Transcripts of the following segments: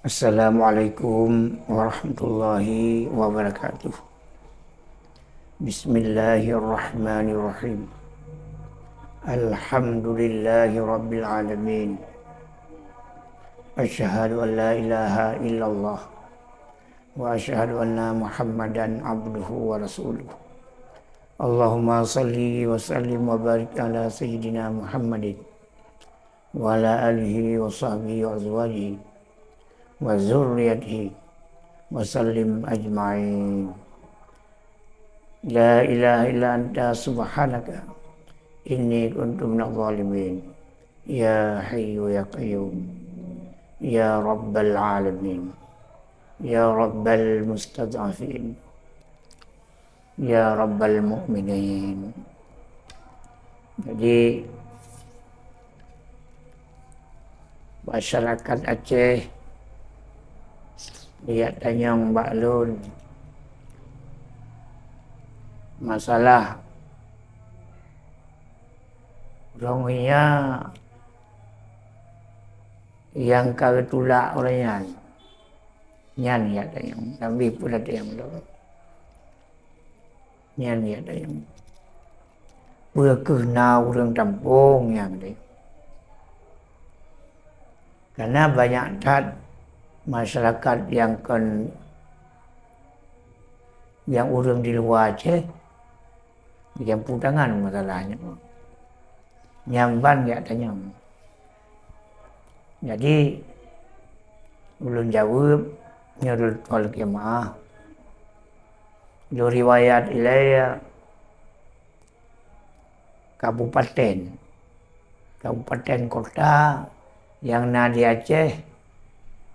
Assalamualaikum warahmatullahi wabarakatuh. Bismillahirrahmanirrahim. Alhamdulillahi rabbil alamin. Asyhadu an la ilaha illallah wa asyhadu anna Muhammadan abduhu wa rasuluh. Allahumma salli wa sallim wa barik ala sayyidina Muhammadin wa ala alihi wa sahbihi wa azwajihi wa zurriyatihi wa sallim ajma'in. La ilaha illa anta subhanaka inni kuntu minadh dhalimin. Ya hayyu ya qayyum ya rabbal alamin ya rabbal mustad'afin ya rabbal mu'minin. Jadi masyarakat Aceh lihat Tanyong Baklun masalah orangnya yang kagetulak orangnya nyan ya Tanyong Nabi pun ada yang belum nyan ya Tanyong berkena orang kampung yang dia karena banyak tat masyarakat yang orang di luar Aceh dijampu tangan masalahnya nyamban ya tanya. Jadi ulun jawab nyurul tol jemaah do riwayat ilaya kabupaten kota yang di Aceh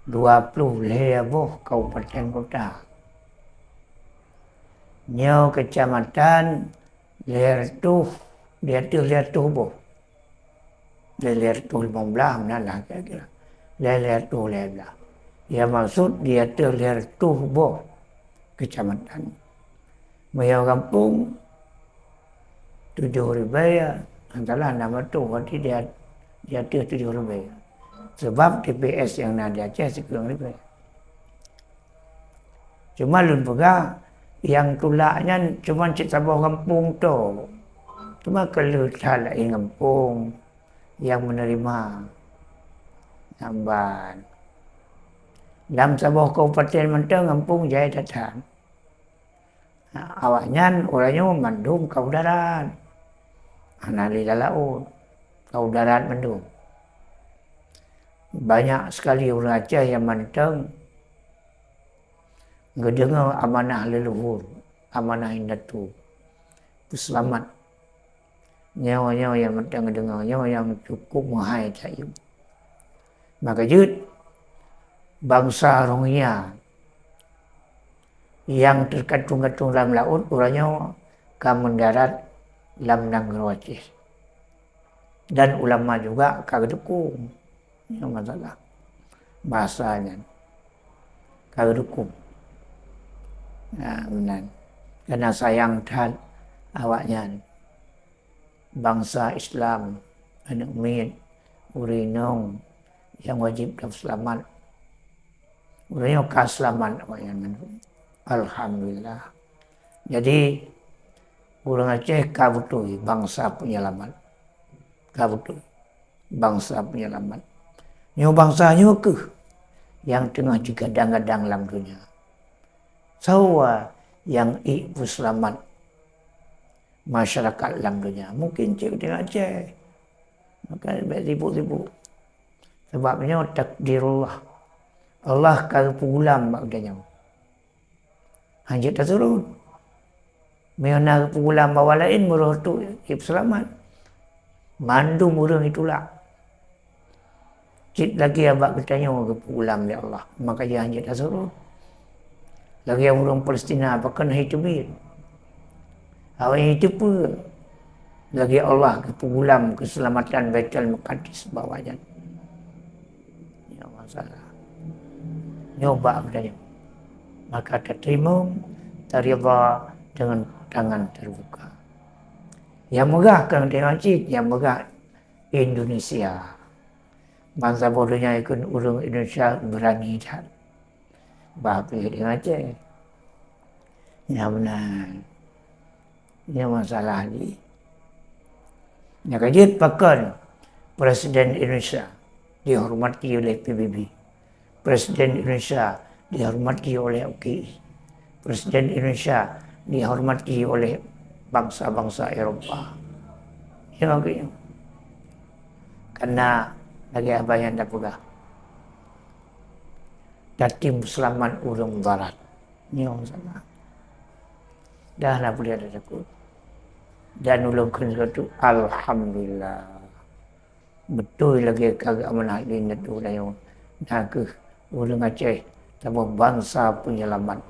20 lebuh kabupaten kota. Nyo kecamatan Lertuh, Lertuh boh. Lertuh 15 lah kira-kira. Lertuh 15. Ya maksud Lertuh boh kecamatan. Maya kampung 7 ribaya antara nama tu berarti dia 7 ribaya. Sebab TPS yang ada di Aceh sekurang lebih. Cuma lun pegang yang tulaknya cuma cik sabah kampung tu. Cuma kalau salah kampung yang menerima namban. Dalam Sabah Kabupaten Menteng kampung Jaya Datan. Awaknya orangnya memandung kau darat. Analila laut. Kau darat mendung. Banyak sekali orang Aceh yang Menteng ngedengar amanah leluhur, amanah indatu, selamat nyawa-nyawa yang Menteng ngedengar, nyawa yang cukup mahal cayu. Maka jut bangsa Rohingya yang terkatung-katung dalam laut, orangnya akan mendarat dalam negeri Aceh. Dan ulama juga kagedukung. Yang masalah bahasanya kalau dukung benar karena sayang dan awaknya bangsa Islam anak umit urinong yang wajib dan selamat urinong selamat awaknya. Alhamdulillah. Jadi orang Aceh kabutui bangsa penyelamat, kabutui bangsa penyelamat. Nyo bangsanya ke yang tengah digadang-gadang dalam dunia. Sawa yang ibu selamat masyarakat dalam dunia. Mungkin cik tengah Aceh. Maka sibuk-sibuk. Sebabnya takdirullah. Allah kalau pengulam maknanya. Hanya tak suruh. Meona pengulam bawa lain muruh tu ibu selamat. Mandu murung itulah. Cik lagi abak bertanya ke ulam ya Allah. Maka dia hanya tak suruh. Lagi yang orang Palestina apa kena hitubir. Awak itu pun. Lagi Allah ke ulam keselamatan Baitul Maqdis bawahnya. Ya masalah. Nyoba bertanya. Maka terima. Terima dengan tangan terbuka. Yang megah kan dengan cik. Yang megah Indonesia. Bangsa bodohnya ikut urung Indonesia berani dah. Bapak dia Aceh. Ya benar. Ini masalah ni. Yang kajit pakan Presiden Indonesia dihormati oleh PBB. Presiden Indonesia dihormati oleh UKI. Presiden Indonesia dihormati oleh bangsa-bangsa Eropah. Ya makanya. Karena lagi apa yang dah pegah. Datim selamat urung barat. Ini orang sana. Dah nak boleh ada takut. Dan ulungkan sesuatu. Alhamdulillah. Betul lagi kagak menak ini tu dah yang. Nak ke ulung Aceh. Sama bangsa penyelamat.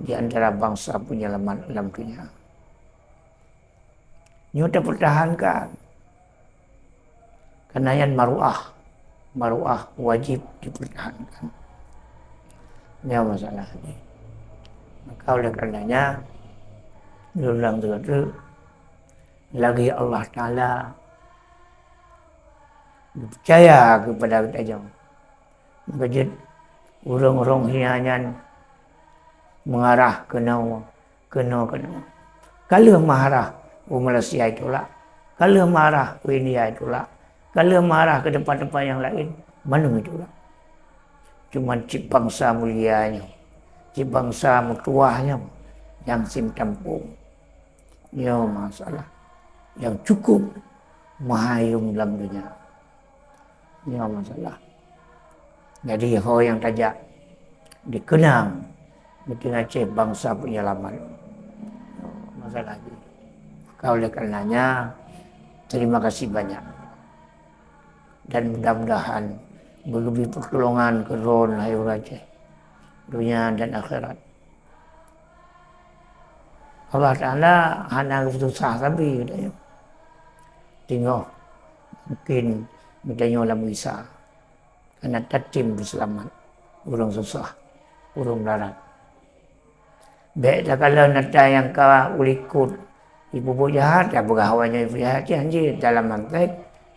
Di antara bangsa penyelamat dalam dunia. Ini kita pertahankan. Karena yang maruah wajib dipertahankan. Ini masalah ini. Maka oleh karenanya, diulang itu lagi Allah Ta'ala percaya kepada kita jauh. Maka jadi orang-orang hinanyan mengarah kena. Kalau marah ke Malaysia itulah. Kalau marah ke India itulah. Kalau marah ke tempat-tempat yang lain, mana itulah. Cuma cip bangsa mulianya, cip bangsa mertuahnya yang simtampung. Ya masalah. Yang cukup mahayung dalam dunia. Ya masalah. Jadi orang yang tajak dikenang dengan Aceh bangsa penyelamat. Masalah ini. Maka oleh karenanya terima kasih banyak. Dan mudah-mudahan berlebih pertolongan ke Ron Hayu Aceh. Dunia dan akhirat. Allah Ta'ala hanya susah tapi katanya. Tengok mungkin katanya lah bisa. Karena tatim berselamat. Urung susah. Urung larat. Baik dah kalau nata yang kau ulikut ibu jahat, ya bergawannya ibu jahat janji dalam mantek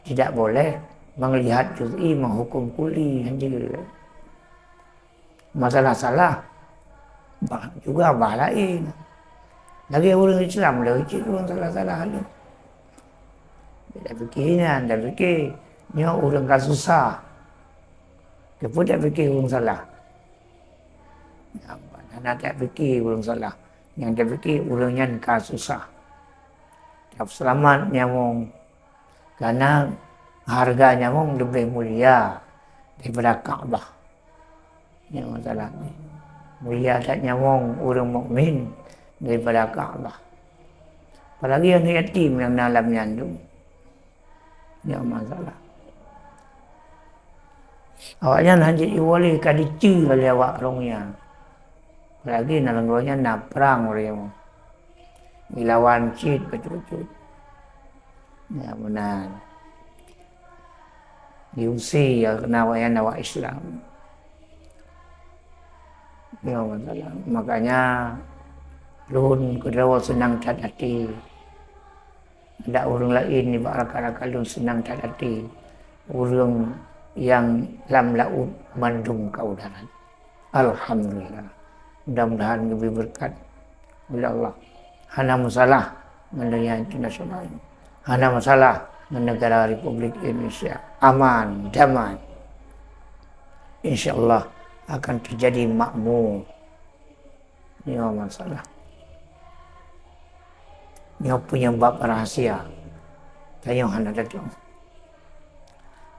tidak boleh melihat juz'i menghukum kuli anjir. Masalah salah juga bah lain. Lagi orang Islam dah ucap orang salah-salah ni. Dah fikirnya, dah fikir ni orang kan susah. Kepo tak fikir orang salah. Nak tak fikir orang salah. Yang tak fikir orangnya kan susah. Tak selamat nyamong. Karena harganya pun lebih mulia daripada Kaabah. Ini masalah ni. Mulia tak nyamong orang mukmin daripada Kaabah. Apalagi yang yatim yang dalam nyandung. Ini masalah. Awaknya nanti iwali kadici oleh awak orangnya. Apalagi nalanggonya nak perang orang. Ilawan cid betul-betul. Ya benar. Diusi ya kena wayan awak Islam. Ya masalah. Makanya lun kedua senang tak hati. Ada orang lain ni bakal lun senang tak hati. Orang yang lam laut mandung ke udara. Alhamdulillah. Mudah-mudahan lebih berkat oleh Allah. Hanya masalah mengenai internasional. Hanya masalah negara Republik Indonesia aman, damai. InsyaAllah akan terjadi makmur. Ini masalah. Ini punya bab rahasia. Tanya hanya datang.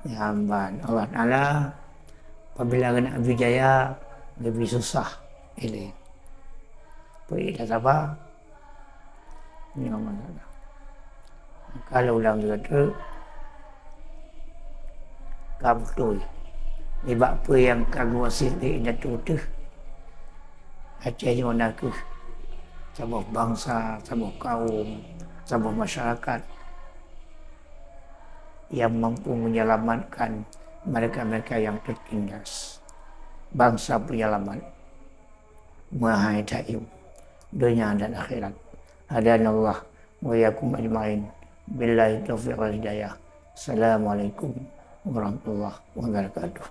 Ya amban Allah Ta'ala apabila kena berjaya lebih susah. Ini. Pergi dah sabar. Ini masalah. Kalau ulang juga tu kau betul. Sebab apa yang kau wasit di Datuk tu Aceh ni mana ke sebuah bangsa, sebuah kaum, sebuah masyarakat yang mampu menyelamatkan mereka-mereka yang tertindas. Bangsa penyelamat Mahai Ta'im dunia dan akhirat. Hadanallah wa yakum ajma'in. Billahi taufiq wal hidayah. Assalamualaikum warahmatullahi wabarakatuh.